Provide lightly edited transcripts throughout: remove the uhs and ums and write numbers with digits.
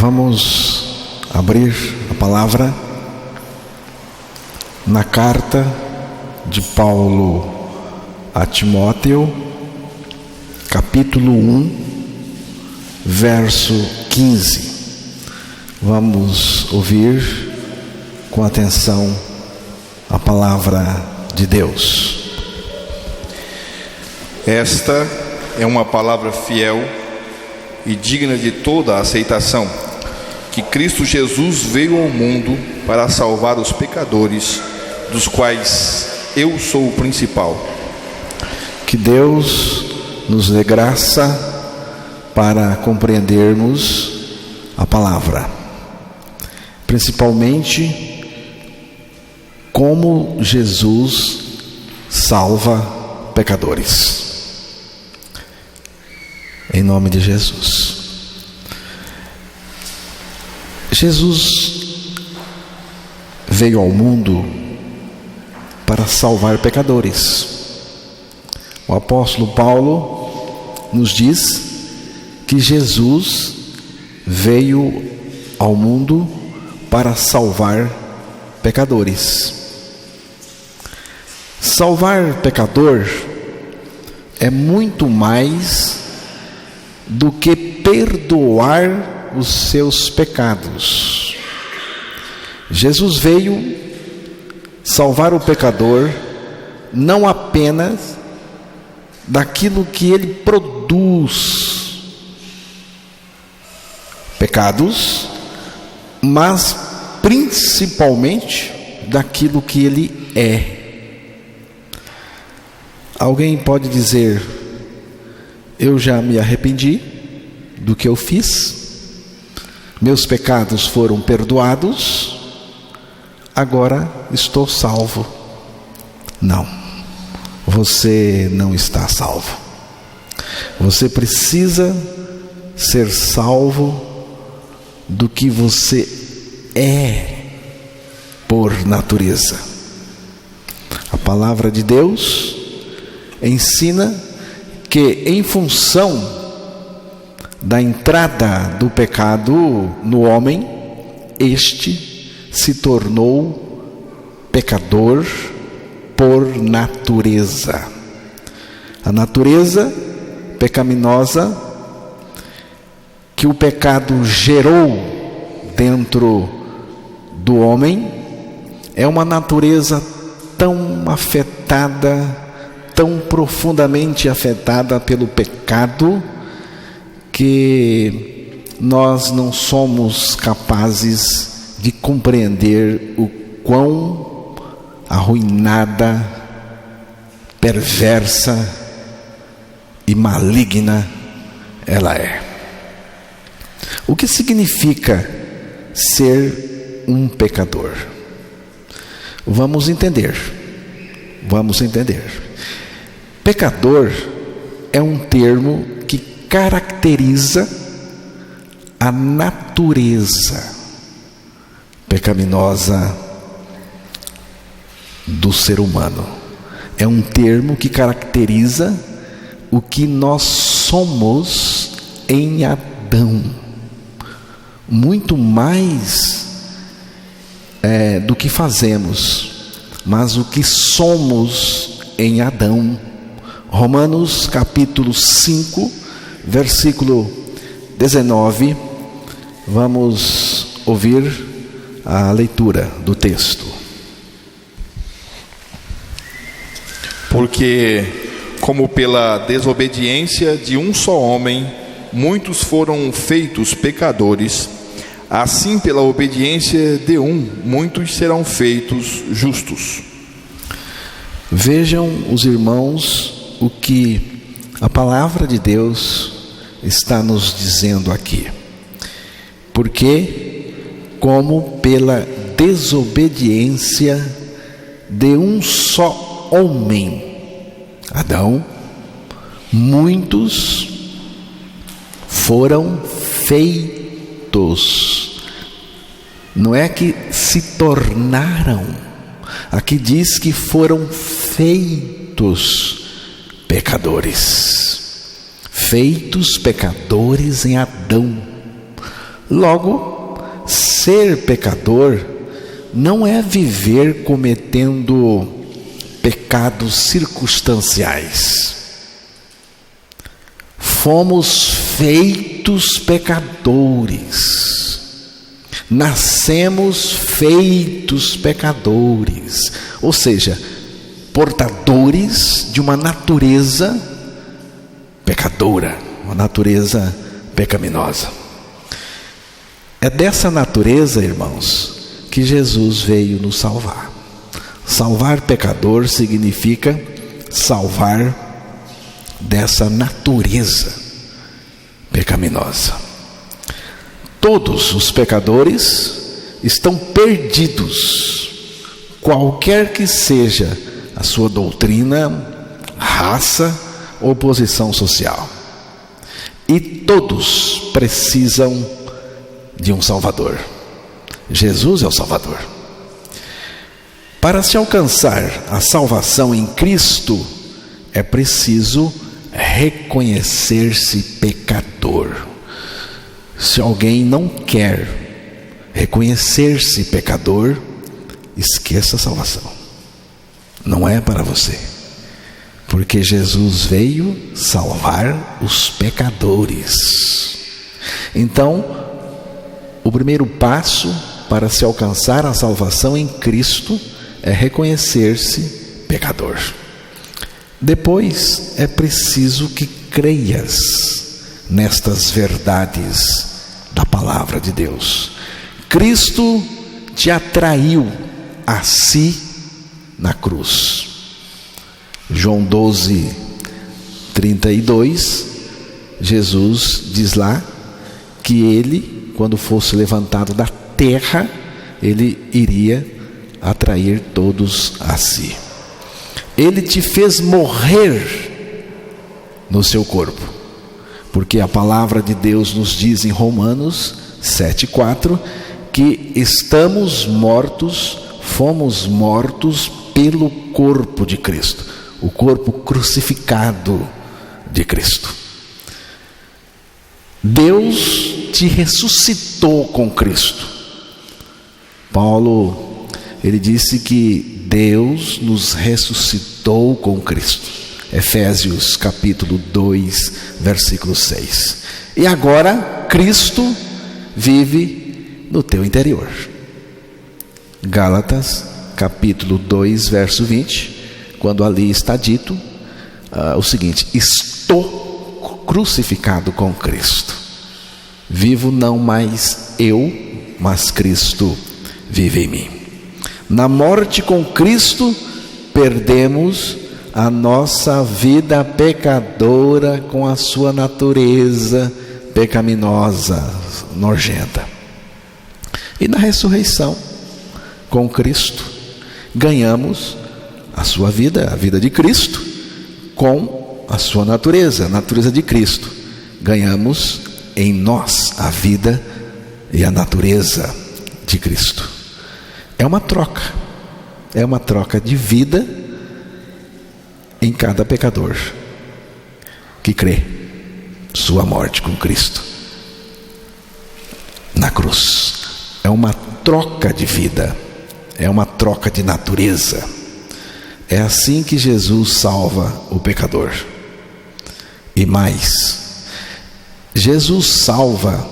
Vamos abrir a palavra na carta de Paulo a Timóteo, capítulo 1, verso 15. Vamos ouvir com atenção a palavra de Deus. Esta é uma palavra fiel e digna de toda a aceitação, que Cristo Jesus veio ao mundo para salvar os pecadores, dos quais eu sou o principal. Que Deus nos dê graça para compreendermos a palavra, principalmente como Jesus salva pecadores. Em nome de Jesus. Jesus veio ao mundo para salvar pecadores. O apóstolo Paulo nos diz que Jesus veio ao mundo para salvar pecadores. Salvar pecador é muito mais do que perdoar os seus pecados. Jesus veio salvar o pecador não apenas daquilo que ele produz, pecados, mas principalmente daquilo que ele é. Alguém pode dizer: eu já me arrependi do que eu fiz, meus pecados foram perdoados, agora estou salvo. Não, você não está salvo. Você precisa ser salvo do que você é por natureza. A palavra de Deus ensina que, em função da entrada do pecado no homem, este se tornou pecador por natureza. A natureza pecaminosa que o pecado gerou dentro do homem é uma natureza tão afetada, tão profundamente afetada pelo pecado, que nós não somos capazes de compreender o quão arruinada, perversa e maligna ela é. O que significa ser um pecador? Vamos entender. Pecador é um termo que caracteriza a natureza pecaminosa do ser humano. É um termo que caracteriza o que nós somos em Adão. Muito mais do que fazemos, mas o que somos em Adão. Romanos capítulo 5, versículo 19, vamos ouvir a leitura do texto. Porque, como pela desobediência de um só homem, muitos foram feitos pecadores, assim pela obediência de um, muitos serão feitos justos. Vejam os irmãos o que a palavra de Deus está nos dizendo aqui. Porque, como pela desobediência de um só homem, Adão, muitos foram feitos. Não é que se tornaram, aqui diz que foram feitos feitos pecadores em Adão. Logo, ser pecador não é viver cometendo pecados circunstanciais. Fomos feitos pecadores. Nascemos feitos pecadores. Ou seja, portadores de uma natureza pecadora, uma natureza pecaminosa. É dessa natureza, irmãos, que Jesus veio nos salvar. Salvar pecador significa salvar dessa natureza pecaminosa. Todos os pecadores estão perdidos, qualquer que seja a sua doutrina, raça ou posição social. E todos precisam de um Salvador. Jesus é o Salvador. Para se alcançar a salvação em Cristo, é preciso reconhecer-se pecador. Se alguém não quer reconhecer-se pecador, esqueça a salvação. Não é para você. Porque Jesus veio salvar os pecadores. Então, o primeiro passo para se alcançar a salvação em Cristo é reconhecer-se pecador. Depois é preciso que creias nestas verdades da palavra de Deus. Cristo te atraiu a si na cruz. João 12:32, Jesus diz lá que ele, quando fosse levantado da terra, ele iria atrair todos a si. Ele te fez morrer no seu corpo, porque a palavra de Deus nos diz em Romanos 7:4 que estamos mortos, fomos mortos pelo corpo de Cristo, o corpo crucificado de Cristo. Deus te ressuscitou com Cristo. Paulo, ele disse que Deus nos ressuscitou com Cristo. Efésios capítulo 2, versículo 6. E agora Cristo vive no teu interior. Gálatas capítulo 2, verso 20, quando ali está dito o seguinte: estou crucificado com Cristo. Vivo não mais eu, mas Cristo vive em mim. Na morte com Cristo, perdemos a nossa vida pecadora com a sua natureza pecaminosa, nojenta. E na ressurreição com Cristo, ganhamos a sua vida, a vida de Cristo, com a sua natureza, a natureza de Cristo. Ganhamos em nós a vida e a natureza de Cristo. É uma troca de vida em cada pecador que crê sua morte com Cristo na cruz. É uma troca de vida, é uma troca de natureza. É assim que Jesus salva o pecador. E mais, Jesus salva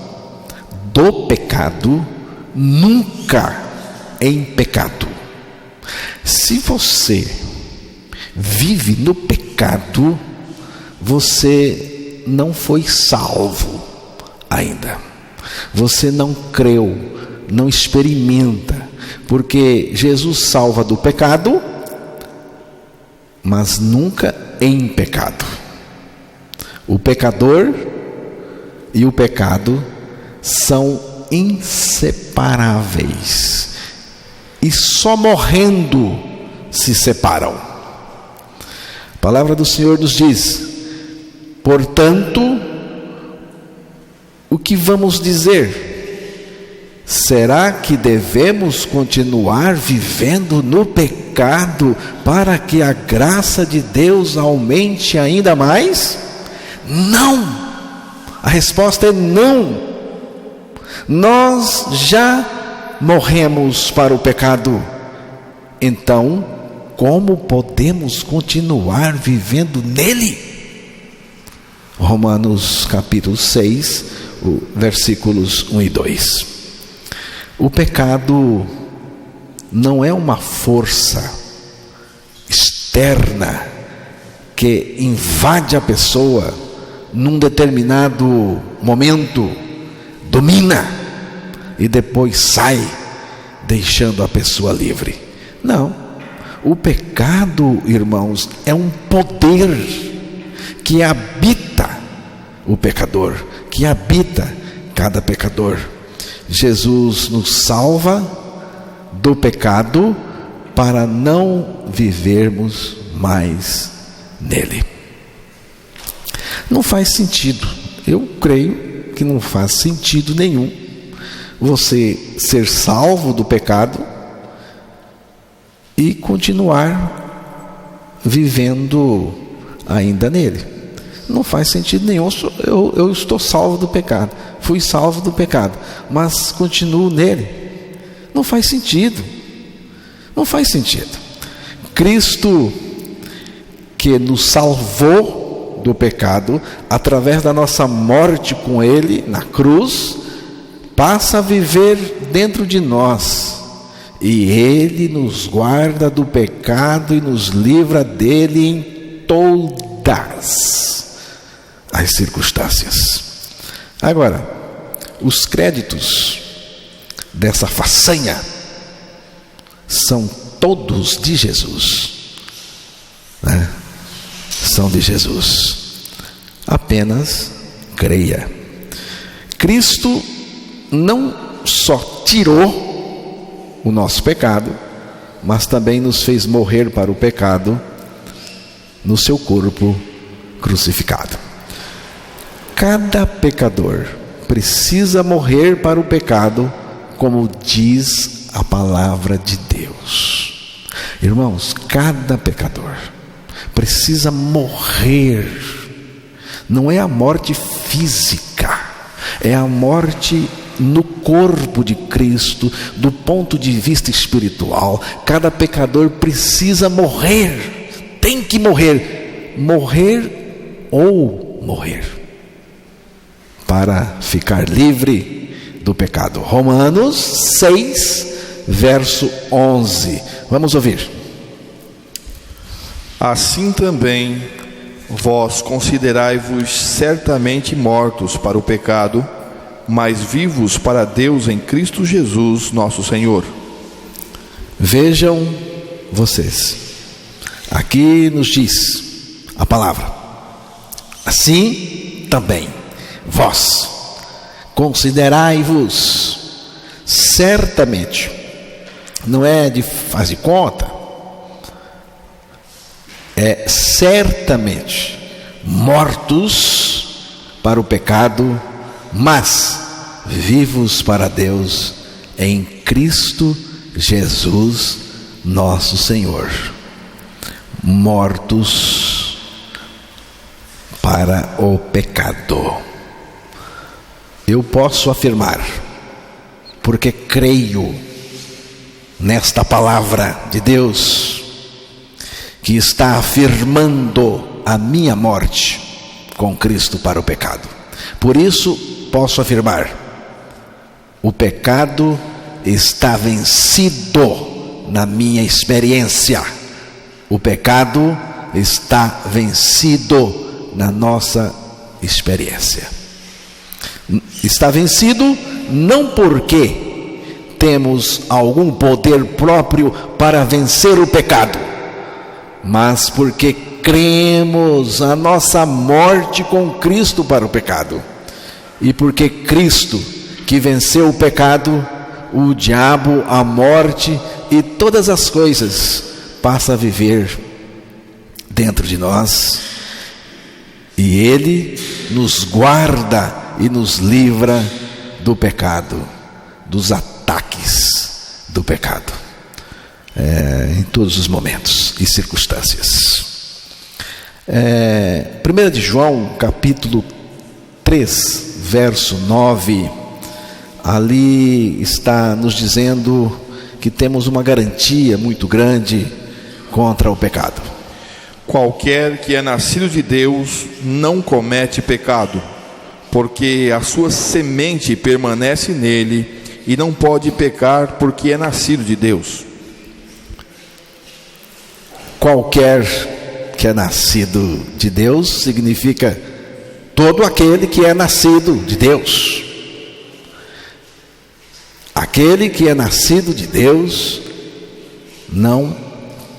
do pecado, nunca em pecado. Se você vive no pecado, você não foi salvo ainda. Você não creu, não experimenta, porque Jesus salva do pecado, mas nunca em pecado. O pecador e o pecado são inseparáveis, e só morrendo se separam. A palavra do Senhor nos diz: portanto, o que vamos dizer? Será que devemos continuar vivendo no pecado para que a graça de Deus aumente ainda mais? Não! A resposta é não! Nós já morremos para o pecado. Então, como podemos continuar vivendo nele? Romanos capítulo 6, versículos 1 e 2. O pecado não é uma força externa que invade a pessoa num determinado momento, domina e depois sai, deixando a pessoa livre. Não, o pecado, irmãos, é um poder que habita o pecador, que habita cada pecador. Jesus nos salva do pecado para não vivermos mais nele. Não faz sentido, eu creio que não faz sentido nenhum você ser salvo do pecado e continuar vivendo ainda nele. Não faz sentido nenhum. Eu estou salvo do pecado, fui salvo do pecado, mas continuo nele. Não faz sentido. Não faz sentido. Cristo, que nos salvou do pecado através da nossa morte com ele na cruz, passa a viver dentro de nós, e ele nos guarda do pecado e nos livra dele em todas as circunstâncias. Agora, os créditos dessa façanha são todos de Jesus, né? São de Jesus. Apenas creia. Cristo não só tirou o nosso pecado, mas também nos fez morrer para o pecado no seu corpo crucificado. Cada pecador precisa morrer para o pecado, como diz a palavra de Deus. Irmãos, cada pecador precisa morrer. Não é a morte física, é a morte no corpo de Cristo, do ponto de vista espiritual. Cada pecador precisa morrer, tem que morrer, para ficar livre do pecado. Romanos 6, verso 11. Vamos ouvir. Assim também vós considerai-vos certamente mortos para o pecado, mas vivos para Deus em Cristo Jesus, nosso Senhor. Vejam vocês, aqui nos diz a palavra: assim também vós considerai-vos certamente, não é de faz de conta, é certamente mortos para o pecado, mas vivos para Deus em Cristo Jesus, nosso Senhor. Mortos para o pecado. Eu posso afirmar, porque creio nesta palavra de Deus, que está afirmando a minha morte com Cristo para o pecado. Por isso posso afirmar: o pecado está vencido na minha experiência. O pecado está vencido na nossa experiência. Está vencido não porque temos algum poder próprio para vencer o pecado, mas porque cremos a nossa morte com Cristo para o pecado. E porque Cristo, que venceu o pecado, o diabo, a morte e todas as coisas, passa a viver dentro de nós, e Ele nos guarda e nos livra do pecado, dos ataques do pecado, em todos os momentos e circunstâncias. 1 de João, capítulo 3, verso 9, ali está nos dizendo que temos uma garantia muito grande contra o pecado. Qualquer que é nascido de Deus não comete pecado, porque a sua semente permanece nele e não pode pecar porque é nascido de Deus. Qualquer que é nascido de Deus significa todo aquele que é nascido de Deus. Aquele que é nascido de Deus não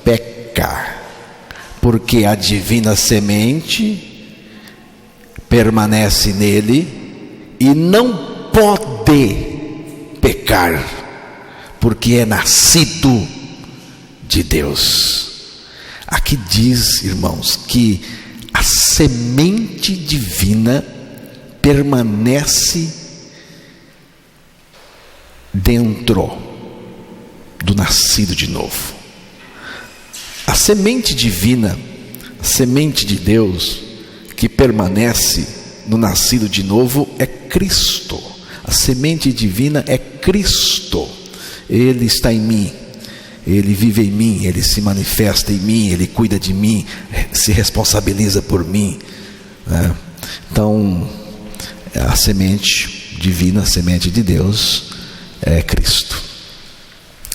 peca, porque a divina semente permanece nele e não pode pecar, porque é nascido de Deus. Aqui diz, irmãos, que a semente divina permanece dentro do nascido de novo. A semente divina, a semente de Deus que permanece no nascido de novo é Cristo. A semente divina é Cristo. Ele está em mim, Ele vive em mim, Ele se manifesta em mim, Ele cuida de mim, se responsabiliza por mim, né? Então, a semente divina, a semente de Deus é Cristo,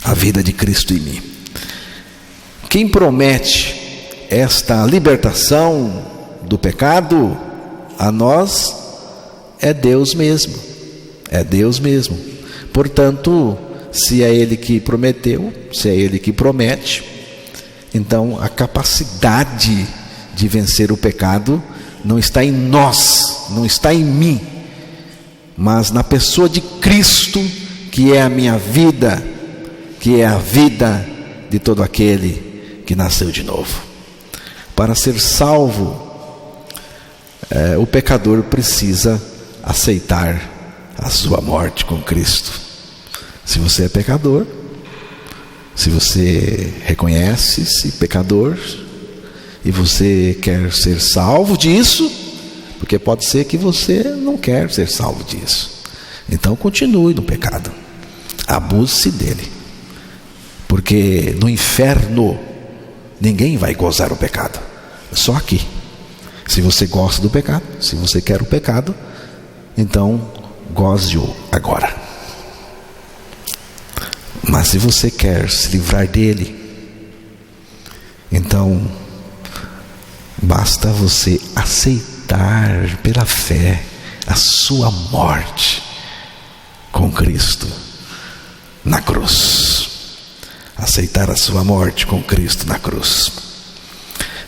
a vida de Cristo em mim. Quem promete esta libertação do pecado a nós é Deus mesmo, é Deus mesmo. Portanto, se é Ele que prometeu, se é Ele que promete, então a capacidade de vencer o pecado não está em nós, não está em mim, mas na pessoa de Cristo, que é a minha vida, que é a vida de todo aquele que nasceu de novo. Para ser salvo, o pecador precisa aceitar a sua morte com Cristo. Se você é pecador, se você reconhece-se pecador e você quer ser salvo disso, porque pode ser que você não quer ser salvo disso, então continue no pecado, abuse-se dele, porque no inferno ninguém vai gozar o pecado, só aqui. Se você gosta do pecado, se você quer o pecado, então goze-o agora. Mas se você quer se livrar dele, então basta você aceitar pela fé a sua morte com Cristo na cruz. Aceitar a sua morte com Cristo na cruz.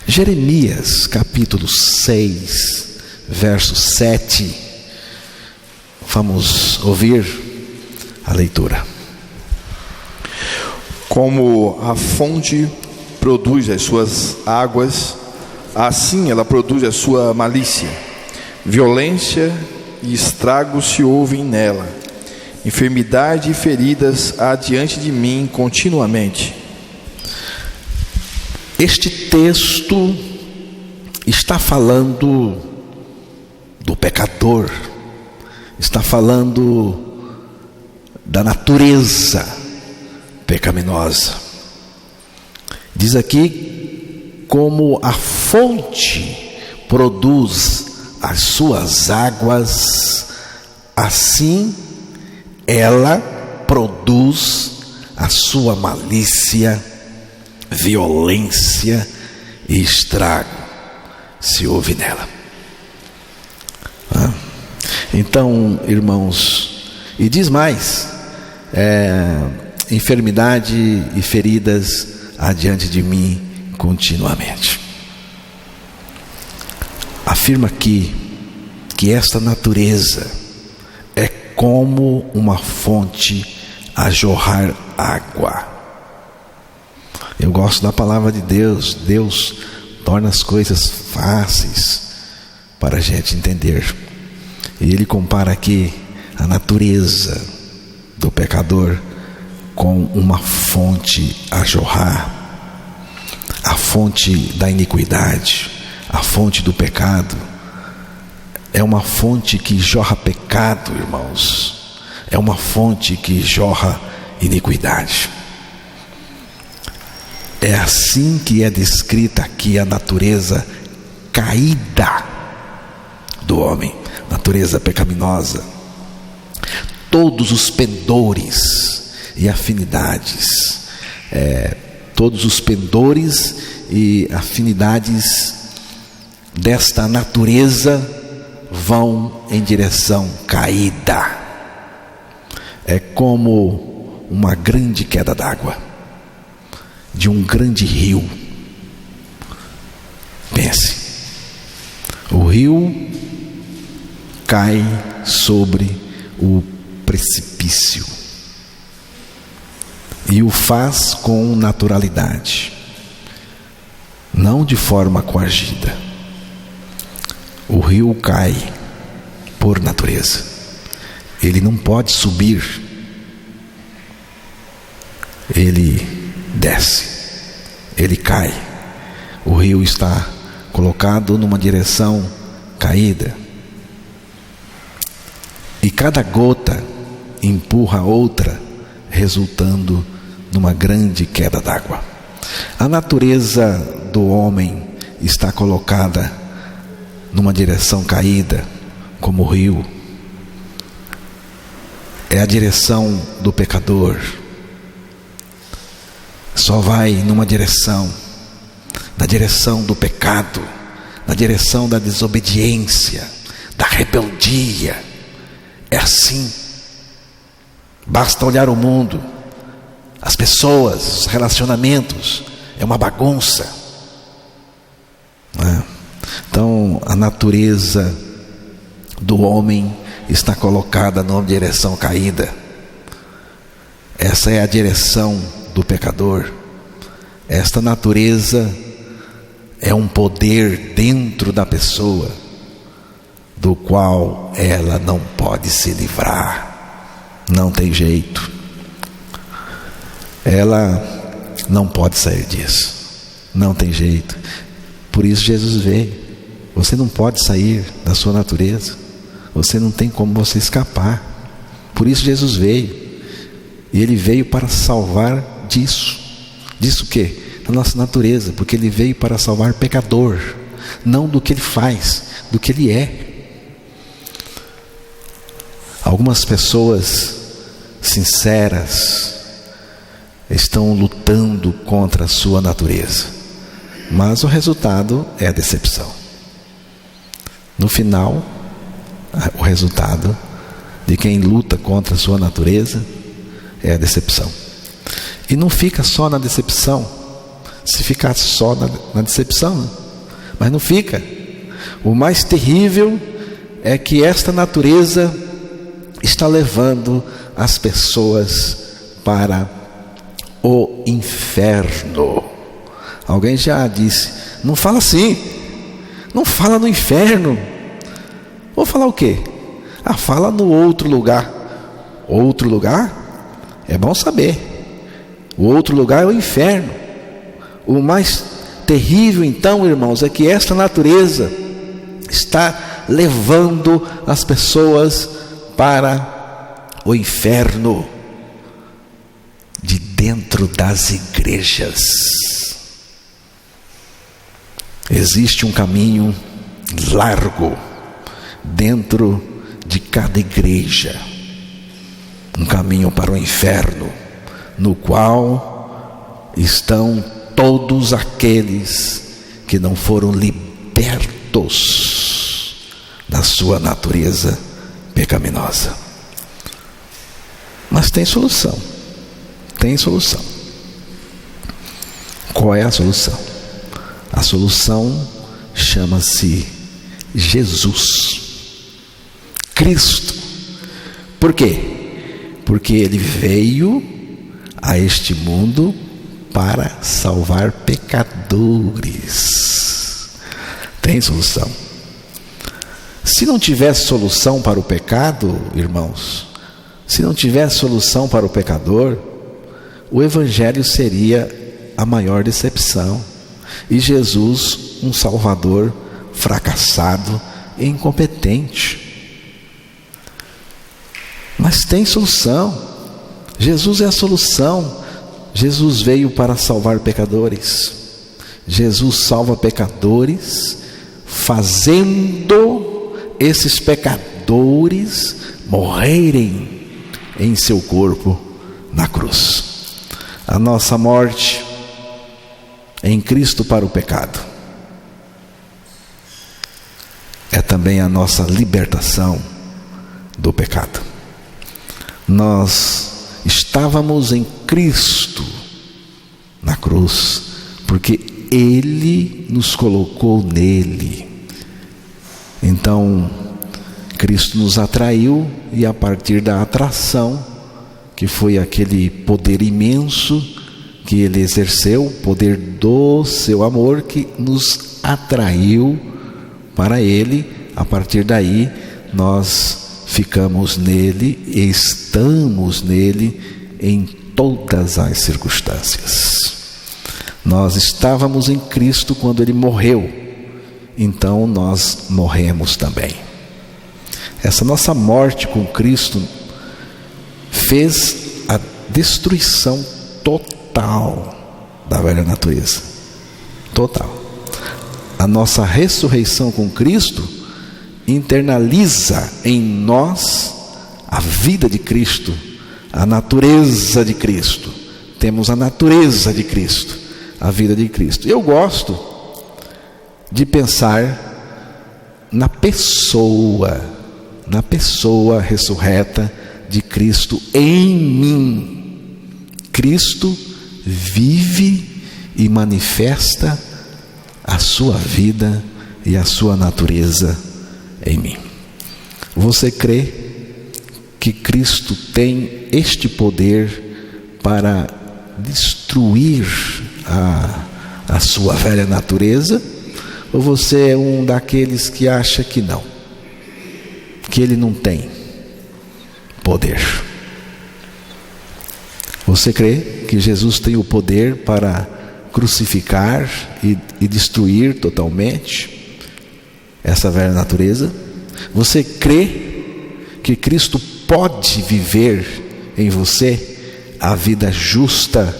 Jeremias capítulo 6, verso 7. Vamos ouvir a leitura. Como a fonte produz as suas águas, assim ela produz a sua malícia. Violência e estrago se ouvem nela. Enfermidade e feridas há diante de mim continuamente. Este texto está falando do pecador, está falando da natureza pecaminosa. Diz aqui, como a fonte produz as suas águas, assim ela produz a sua malícia, violência e estrago se ouve nela. Então, irmãos, e diz mais, enfermidade e feridas adiante de mim continuamente. Afirma aqui que esta natureza é como uma fonte a jorrar água. Eu gosto da palavra de Deus. Deus torna as coisas fáceis para a gente entender. E Ele compara aqui a natureza do pecador com uma fonte a jorrar. A fonte da iniquidade, a fonte do pecado, é uma fonte que jorra pecado, irmãos. é uma fonte que jorra iniquidade. É assim que é descrita aqui a natureza caída do homem, natureza pecaminosa. Todos os pendores e afinidades, todos os pendores e afinidades desta natureza vão em direção caída. É como uma grande queda d'água de um grande rio. Pense, o rio cai sobre o precipício e o faz com naturalidade, não de forma coagida. O rio cai por natureza, ele não pode subir, ele desce, ele cai. O rio está colocado numa direção caída, e cada gota empurra a outra, resultando numa grande queda d'água. A natureza do homem está colocada numa direção caída, como o rio. É a direção do pecador. Só vai numa direção, na direção do pecado, na direção da desobediência, da rebeldia. É assim. Basta olhar o mundo, as pessoas, os relacionamentos, é uma bagunça. Então, a natureza do homem está colocada numa direção caída. Essa é a direção do pecador. Esta natureza é um poder dentro da pessoa, do qual ela não pode se livrar. Não tem jeito. Ela não pode sair disso. Não tem jeito. Por isso Jesus veio. Você não pode sair da sua natureza. Você não tem como você escapar. Por isso Jesus veio. E Ele veio para salvar disso. Disso o quê? Da nossa natureza. Porque Ele veio para salvar pecador. Não do que ele faz, do que ele é. Algumas pessoas sinceras estão lutando contra a sua natureza, mas o resultado é a decepção. No final, o resultado de quem luta contra a sua natureza é a decepção. E não fica só na decepção. Se ficar só na decepção, né? Mas não fica. O mais terrível é que esta natureza está levando as pessoas para o inferno. Alguém já disse: não fala assim, não fala no inferno. Vou falar o quê? Fala no outro lugar. Outro lugar? É bom saber. O outro lugar é o inferno. O mais terrível então, irmãos, é que esta natureza está levando as pessoas para o inferno, de dentro das igrejas. Existe um caminho largo dentro de cada igreja, um caminho para o inferno, no qual estão todos aqueles que não foram libertos da sua natureza pecaminosa. Mas tem solução. Tem solução. Qual é a solução? A solução chama-se Jesus Cristo. Por quê? Porque Ele veio a este mundo para salvar pecadores. Tem solução. Se não tivesse solução para o pecado, irmãos, se não tivesse solução para o pecador, o Evangelho seria a maior decepção. E Jesus, um Salvador fracassado e incompetente. Mas tem solução. Jesus é a solução. Jesus veio para salvar pecadores. Jesus salva pecadores, fazendo esses pecadores morrerem em seu corpo na cruz. A nossa morte em Cristo para o pecado é também a nossa libertação do pecado. Nós estávamos em Cristo na cruz, porque Ele nos colocou nele. Então, Cristo nos atraiu, e a partir da atração, que foi aquele poder imenso que Ele exerceu, o poder do seu amor, que nos atraiu para Ele, a partir daí nós ficamos nele e estamos nele em todas as circunstâncias. Nós estávamos em Cristo quando Ele morreu, então nós morremos também. Essa nossa morte com Cristo fez a destruição total da velha natureza. Total. A nossa ressurreição com Cristo internaliza em nós a vida de Cristo, a natureza de Cristo. Temos a natureza de Cristo, a vida de Cristo. Eu gosto de pensar na pessoa ressurreta de Cristo em mim. Cristo vive e manifesta a sua vida e a sua natureza em mim. Você crê que Cristo tem este poder para destruir a sua velha natureza? Ou você é um daqueles que acha que não, que Ele não tem poder? Você crê que Jesus tem o poder para crucificar e destruir totalmente essa velha natureza? Você crê que Cristo pode viver em você a vida justa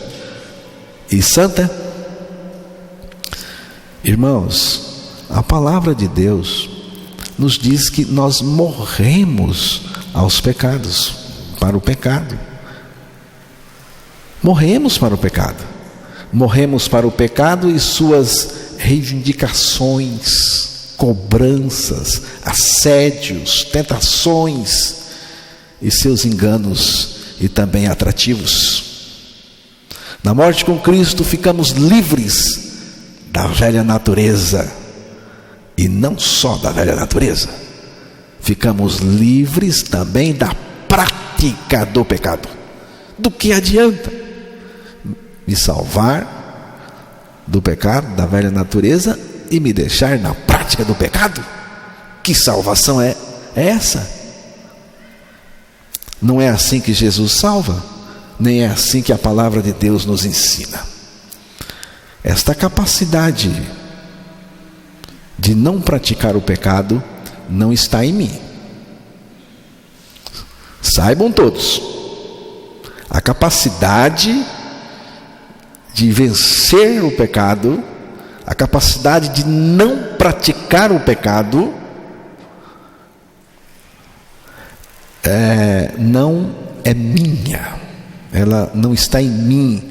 e santa? Irmãos, a palavra de Deus nos diz que nós morremos aos pecados, para o pecado. Morremos para o pecado. Morremos para o pecado e suas reivindicações, cobranças, assédios, tentações e seus enganos e também atrativos. Na morte com Cristo ficamos livres da velha natureza, e não só da velha natureza, ficamos livres também da prática do pecado. Do que adianta me salvar do pecado, da velha natureza, e me deixar na prática do pecado? Que salvação é essa? Não é assim que Jesus salva, nem é assim que a palavra de Deus nos ensina. Esta capacidade de não praticar o pecado não está em mim. Saibam todos, a capacidade de vencer o pecado, a capacidade de não praticar o pecado, não é minha. Ela não está em mim,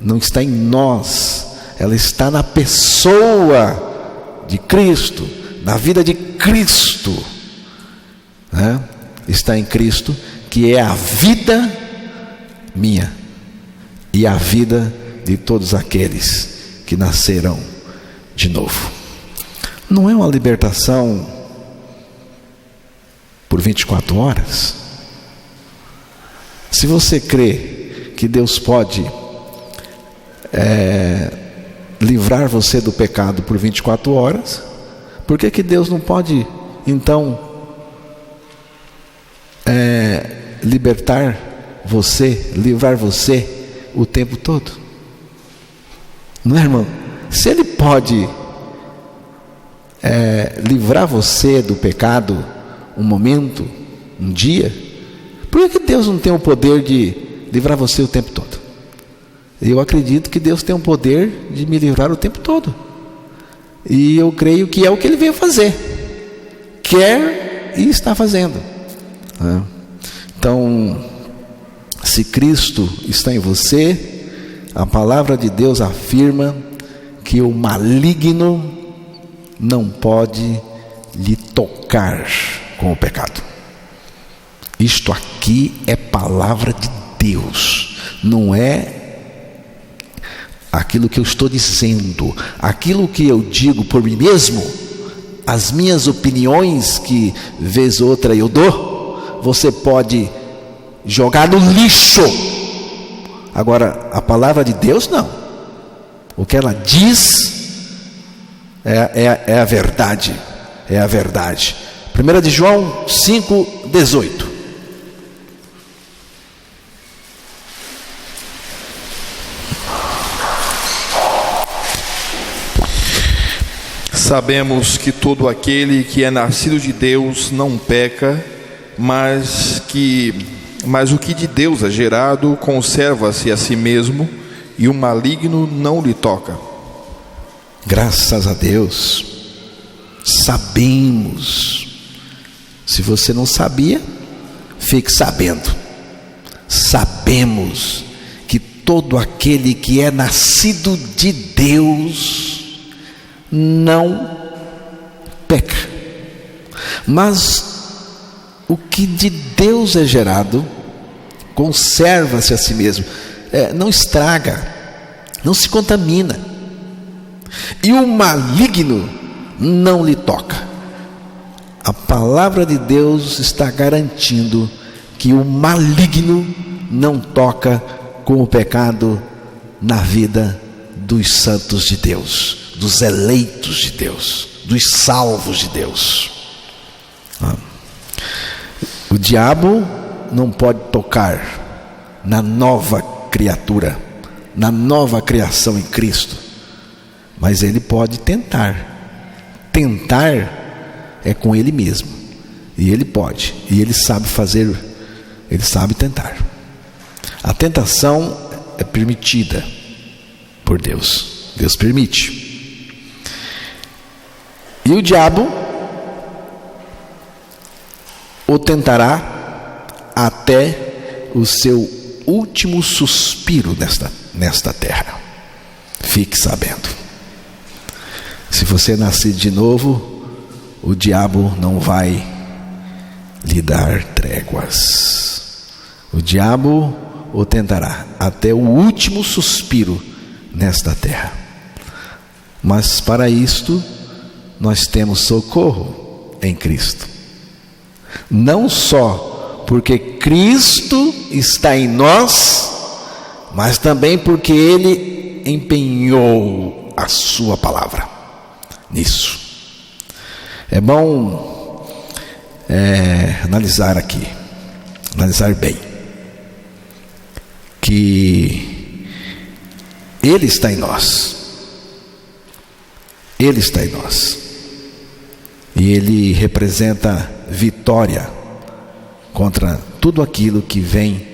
não está em nós. Ela está na pessoa de Cristo, na vida de Cristo, né? Está em Cristo, que é a vida minha e a vida de todos aqueles que nascerão de novo. Não é uma libertação por 24 horas? Se você crê que Deus pode livrar você do pecado por 24 horas, por que Deus não pode, então, libertar você, livrar você o tempo todo? Não é, irmão? Se Ele pode livrar você do pecado um momento, um dia, por Por que Deus não tem o poder de livrar você o tempo todo? Eu acredito que Deus tem o poder de me livrar o tempo todo. E eu creio que é o que Ele veio fazer. Quer e está fazendo. Então, se Cristo está em você, a palavra de Deus afirma que o maligno não pode lhe tocar com o pecado. Isto aqui é palavra de Deus, não é aquilo que eu estou dizendo, aquilo que eu digo por mim mesmo, as minhas opiniões que vez ou outra eu dou, você pode jogar no lixo. Agora, a palavra de Deus não. O que ela diz é a verdade. É a verdade. 1 de João 5,18. Sabemos que todo aquele que é nascido de Deus não peca, mas o que de Deus é gerado conserva-se a si mesmo, e o maligno não lhe toca. Graças a Deus, sabemos. Se você não sabia, fique sabendo. Sabemos que todo aquele que é nascido de Deus não peca, mas o que de Deus é gerado conserva-se a si mesmo, não estraga, não se contamina, e o maligno não lhe toca. A palavra de Deus está garantindo que o maligno não toca com o pecado na vida dos santos de Deus, dos eleitos de Deus, dos salvos de Deus. O diabo não pode tocar na nova criatura, na nova criação em Cristo, mas ele pode tentar. Tentar é com ele mesmo, e ele pode, e ele sabe fazer, ele sabe tentar. A tentação é permitida por Deus, Deus permite. E o diabo o tentará até o seu último suspiro nesta terra. Fique sabendo. Se você nascer de novo, o diabo não vai lhe dar tréguas. O diabo o tentará até o último suspiro nesta terra. Mas para isto, nós temos socorro em Cristo. Não só porque Cristo está em nós, mas também porque Ele empenhou a sua palavra nisso. É bom analisar bem, que Ele está em nós. Ele está em nós. E Ele representa vitória contra tudo aquilo que vem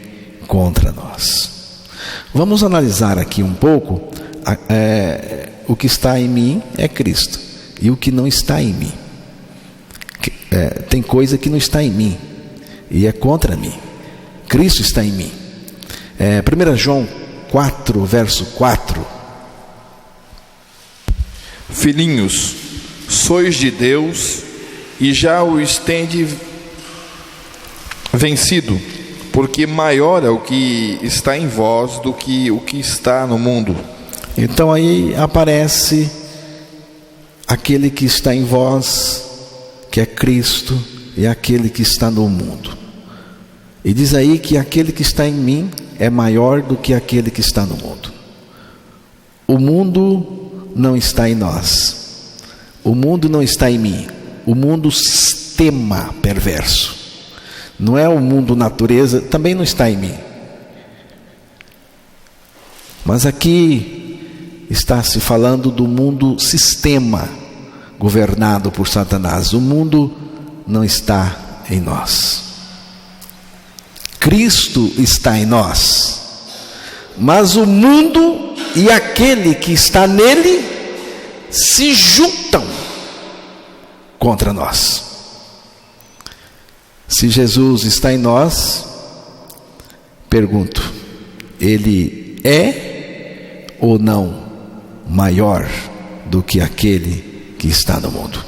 contra nós. Vamos analisar aqui um pouco. O que está em mim é Cristo, e o que não está em mim. Tem coisa que não está em mim e é contra mim. Cristo está em mim. 1 João 4, verso 4. Filhinhos, sois de Deus e já os tende vencido, porque maior é o que está em vós do que o que está no mundo. Então aí aparece aquele que está em vós, que é Cristo, e aquele que está no mundo. E diz aí que aquele que está em mim é maior do que aquele que está no mundo. O mundo não está em nós. O mundo não está em mim. O mundo sistema perverso. Não é o mundo natureza, também não está em mim. Mas aqui está se falando do mundo sistema governado por Satanás. O mundo não está em nós. Cristo está em nós, mas o mundo e aquele que está nele se juntam contra nós. Se Jesus está em nós, pergunto, ele é ou não maior do que aquele que está no mundo?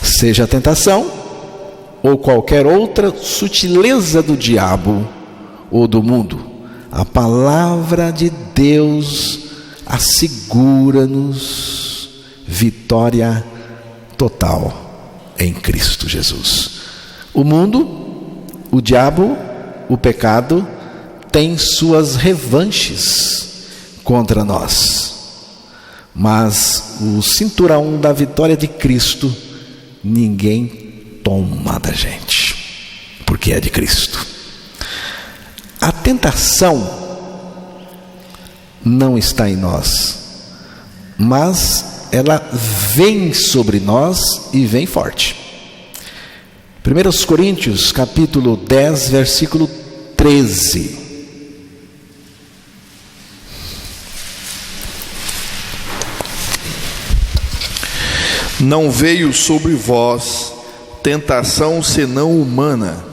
Seja a tentação ou qualquer outra sutileza do diabo ou do mundo, a palavra de Deus assegura-nos vitória total em Cristo Jesus. O mundo, o diabo, o pecado tem suas revanches contra nós, mas o cinturão da vitória de Cristo ninguém toma da gente, porque é de Cristo. A tentação não está em nós, mas ela vem sobre nós e vem forte. 1 Coríntios capítulo 10, versículo 13. Não veio sobre vós tentação senão humana,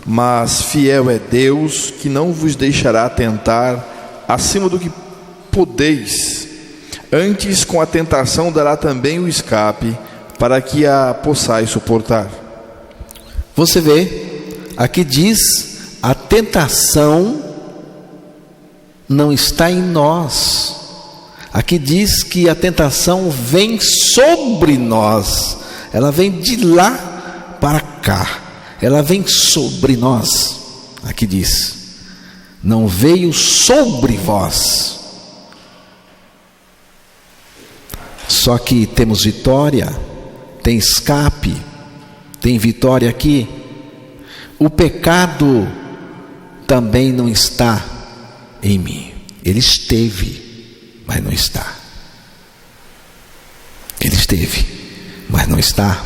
mas fiel é Deus, que não vos deixará tentar acima do que podeis. Antes, com a tentação dará também o escape, para que a possais suportar. Você vê, aqui diz, a tentação não está em nós. Aqui diz que a tentação vem sobre nós. Ela vem de lá para cá. Ela vem sobre nós. Aqui diz, não veio sobre vós. Só que temos vitória, tem escape, tem vitória aqui. O pecado também não está em mim. Ele esteve, mas não está. Ele esteve, mas não está.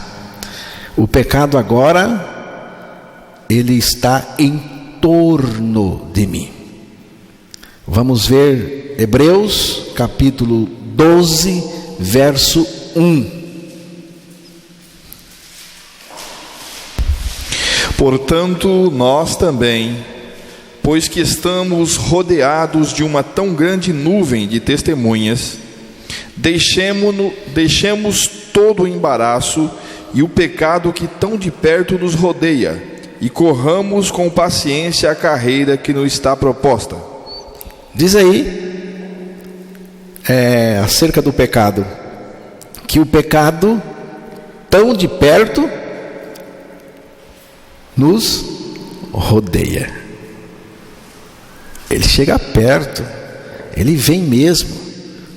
O pecado agora, ele está em torno de mim. Vamos ver Hebreus capítulo 12, verso 1. Portanto, nós também, pois que estamos rodeados de uma tão grande nuvem de testemunhas, deixemos todo o embaraço e o pecado que tão de perto nos rodeia, e corramos com paciência a carreira que nos está proposta. Diz aí, acerca do pecado, que o pecado tão de perto nos rodeia. Ele chega perto, ele vem mesmo.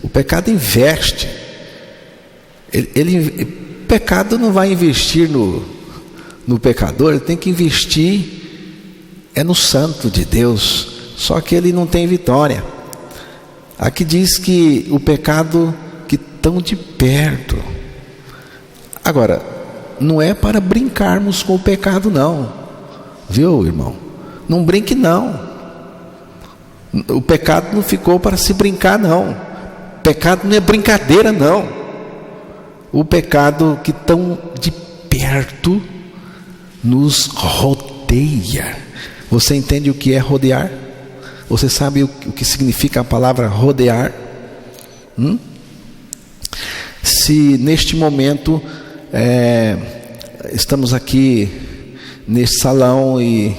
O pecado investe. O pecado não vai investir no pecador, ele tem que investir no santo de Deus. Só que ele não tem vitória. Aqui diz que o pecado que tão de perto. Agora, não é para brincarmos com o pecado não, viu, irmão? Não brinque não. O pecado não ficou para se brincar não. O pecado não é brincadeira não. O pecado que tão de perto nos rodeia. Você entende o que é rodear? Você sabe o que significa a palavra rodear? Se neste momento estamos aqui neste salão e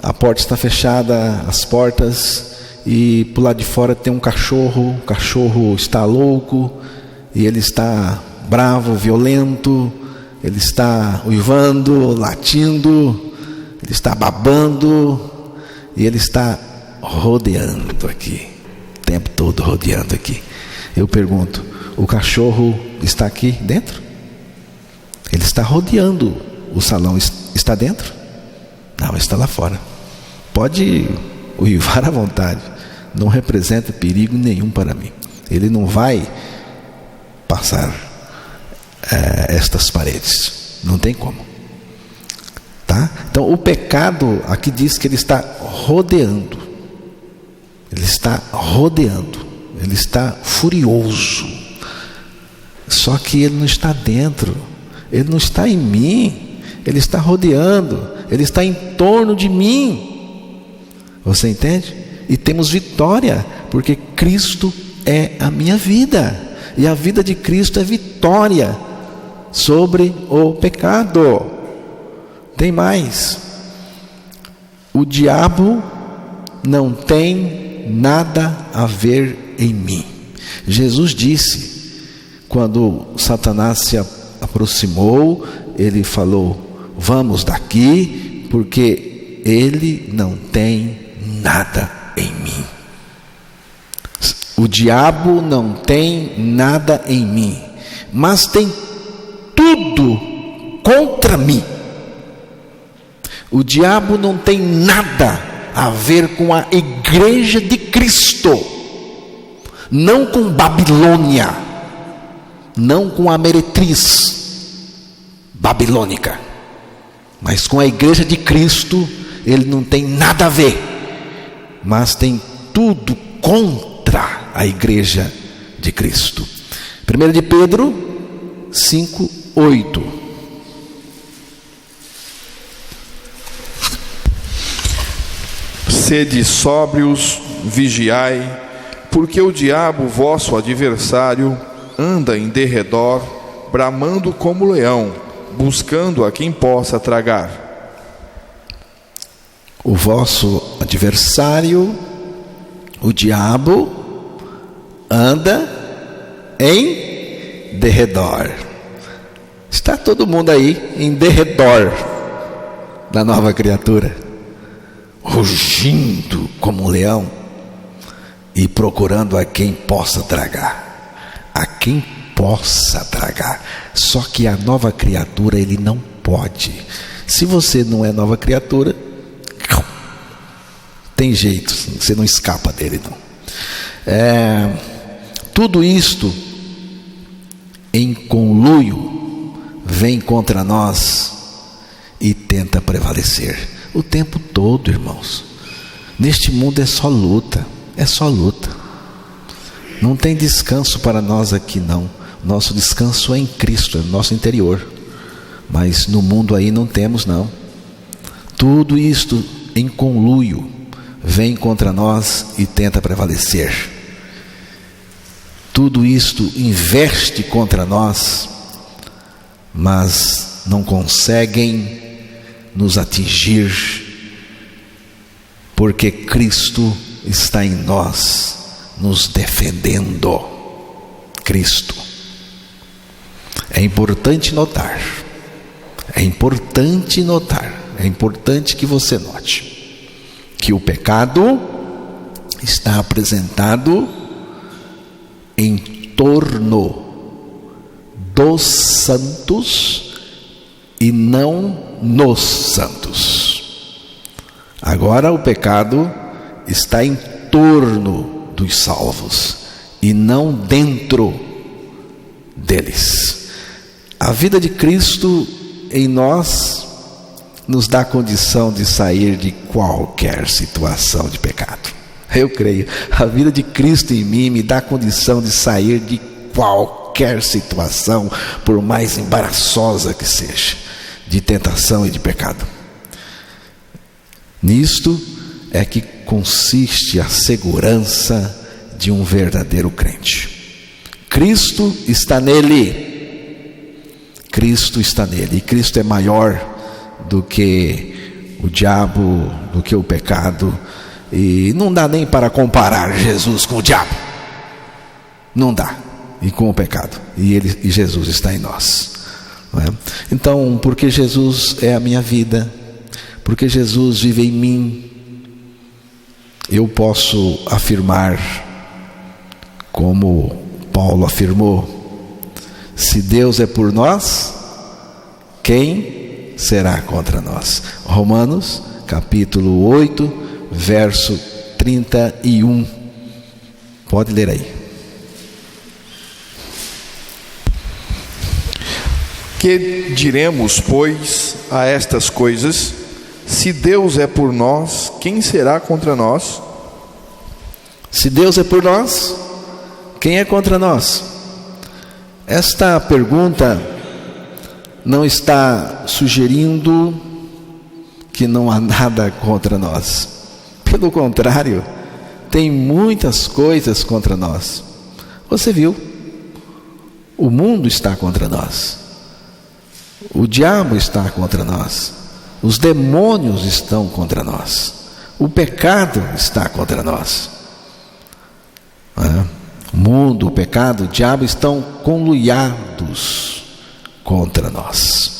a porta está fechada, as portas, e por lado de fora tem um cachorro. O cachorro está louco e ele está bravo, violento, ele está uivando, latindo, ele está babando e ele está rodeando aqui, o tempo todo rodeando aqui. Eu pergunto, o cachorro está aqui dentro? Ele está rodeando o salão, está dentro? Não, está lá fora. Pode uivar à vontade, não representa perigo nenhum para mim. Ele não vai passar estas paredes, não tem como, tá? Tá? Então o pecado aqui diz que ele está rodeando. Ele está rodeando. Ele está furioso. Só que ele não está dentro. Ele não está em mim. Ele está rodeando. Ele está em torno de mim. Você entende? E temos vitória, porque Cristo é a minha vida. E a vida de Cristo é vitória sobre o pecado. Tem mais. O diabo não tem nada a ver em mim. Jesus disse, quando Satanás se aproximou, ele falou: vamos daqui, porque ele não tem nada em mim. O diabo não tem nada em mim, mas tem tudo contra mim. O diabo não tem nada a ver com a igreja de Cristo, não com Babilônia, não com a meretriz babilônica, mas com a igreja de Cristo. Ele não tem nada a ver, mas tem tudo contra a igreja de Cristo. 1 de Pedro 5:8. Sede sóbrios, vigiai, porque o diabo, vosso adversário, anda em derredor, bramando como leão, buscando a quem possa tragar. O vosso adversário, o diabo, anda em derredor. Está todo mundo aí em derredor da nova criatura, rugindo como um leão e procurando a quem possa tragar. A quem possa tragar. Só que a nova criatura ele não pode. Se você não é nova criatura, tem jeito, você não escapa dele não. Tudo isto em conluio vem contra nós e tenta prevalecer o tempo todo, irmãos. Neste mundo é só luta, não tem descanso para nós aqui não. Nosso descanso é em Cristo, é no nosso interior, mas no mundo aí não temos não. Tudo isto em conluio vem contra nós e tenta prevalecer. Tudo isto investe contra nós, mas não conseguem nos atingir, porque Cristo está em nós, nos defendendo. Cristo. É importante notar, é importante que você note que o pecado está apresentado em torno dos santos e não nos santos. Agora o pecado está em torno dos salvos e não dentro deles. A vida de Cristo em nós nos dá condição de sair de qualquer situação de pecado. Eu creio, a vida de Cristo em mim me dá condição de sair de qualquer situação, por mais embaraçosa que seja, de tentação e de pecado. Nisto é que consiste a segurança de um verdadeiro crente. Cristo está nele. Cristo está nele. E Cristo é maior do que o diabo, do que o pecado. E não dá nem para comparar Jesus com o diabo. Não dá. E com o pecado. E Jesus está em nós. Não é? Então, porque Jesus é a minha vida, porque Jesus vive em mim, eu posso afirmar, como Paulo afirmou: se Deus é por nós, quem será contra nós? Romanos capítulo 8, verso 31. Pode ler aí. Que diremos, pois, a estas coisas? Se Deus é por nós, quem será contra nós? Se Deus é por nós, quem é contra nós? Esta pergunta não está sugerindo que não há nada contra nós. Pelo contrário, tem muitas coisas contra nós. Você viu? O mundo está contra nós. O diabo está contra nós. Os demônios estão contra nós. O pecado está contra nós. O mundo, o pecado, o diabo estão conluiados contra nós.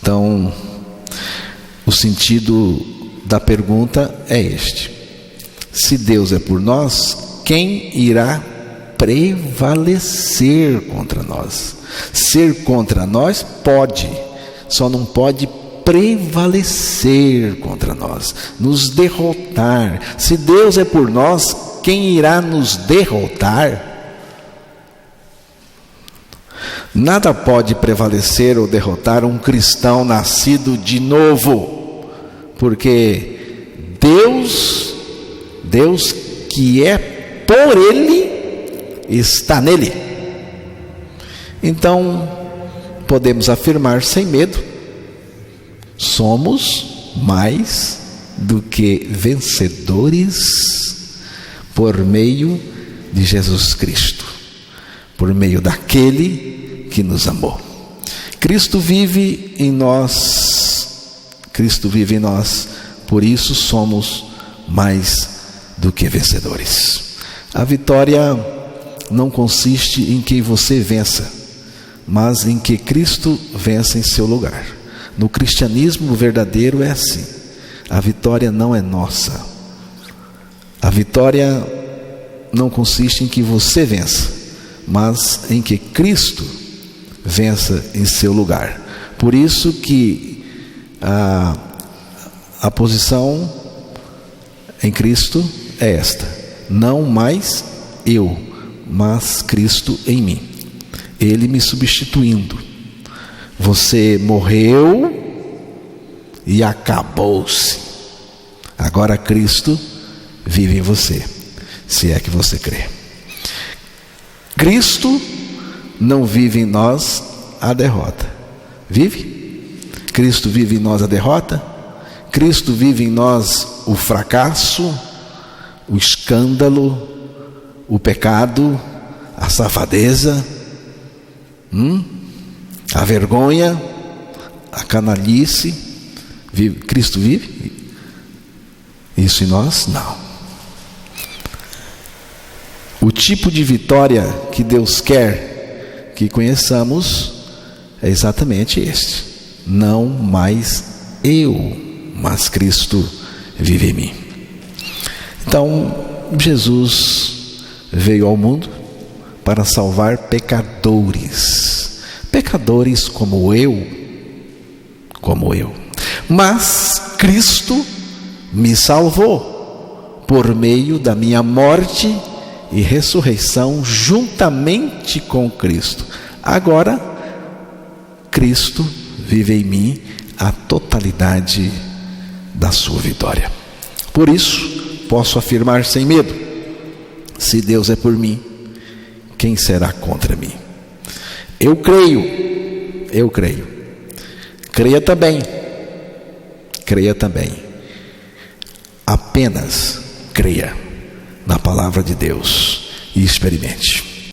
Então, o sentido da pergunta é este: se Deus é por nós, quem irá prevalecer contra nós? Ser contra nós pode, só não pode prevalecer contra nós, nos derrotar. Se Deus é por nós, quem irá nos derrotar? Nada pode prevalecer ou derrotar um cristão nascido de novo, porque Deus que é por Ele, está nele. Então, podemos afirmar sem medo: somos mais do que vencedores por meio de Jesus Cristo, por meio daquele que nos amou. Cristo vive em nós, por isso somos mais do que vencedores. A vitória não consiste em que você vença, mas em que Cristo vença em seu lugar. No cristianismo verdadeiro é assim: a vitória não é nossa. A vitória não consiste em que você vença, mas em que Cristo vença em seu lugar. Por isso que a posição em Cristo é esta: não mais eu, mas Cristo em mim, Ele me substituindo. Você morreu e acabou-se. Agora Cristo vive em você, se é que você crê. Cristo não vive em nós a derrota. Vive? Cristo vive em nós a derrota? Cristo vive em nós o fracasso, o escândalo, o pecado, a safadeza, a vergonha, a canalice. Cristo vive isso em nós? Não. O tipo de vitória que Deus quer que conheçamos é exatamente este: não mais eu, mas Cristo vive em mim. Então, Jesus veio ao mundo para salvar pecadores como eu. Mas Cristo me salvou por meio da minha morte e ressurreição juntamente com Cristo. Agora, Cristo vive em mim a totalidade da sua vitória. Por isso, posso afirmar sem medo: se Deus é por mim, quem será contra mim? Eu creio. Creia também. Apenas creia na palavra de Deus e experimente.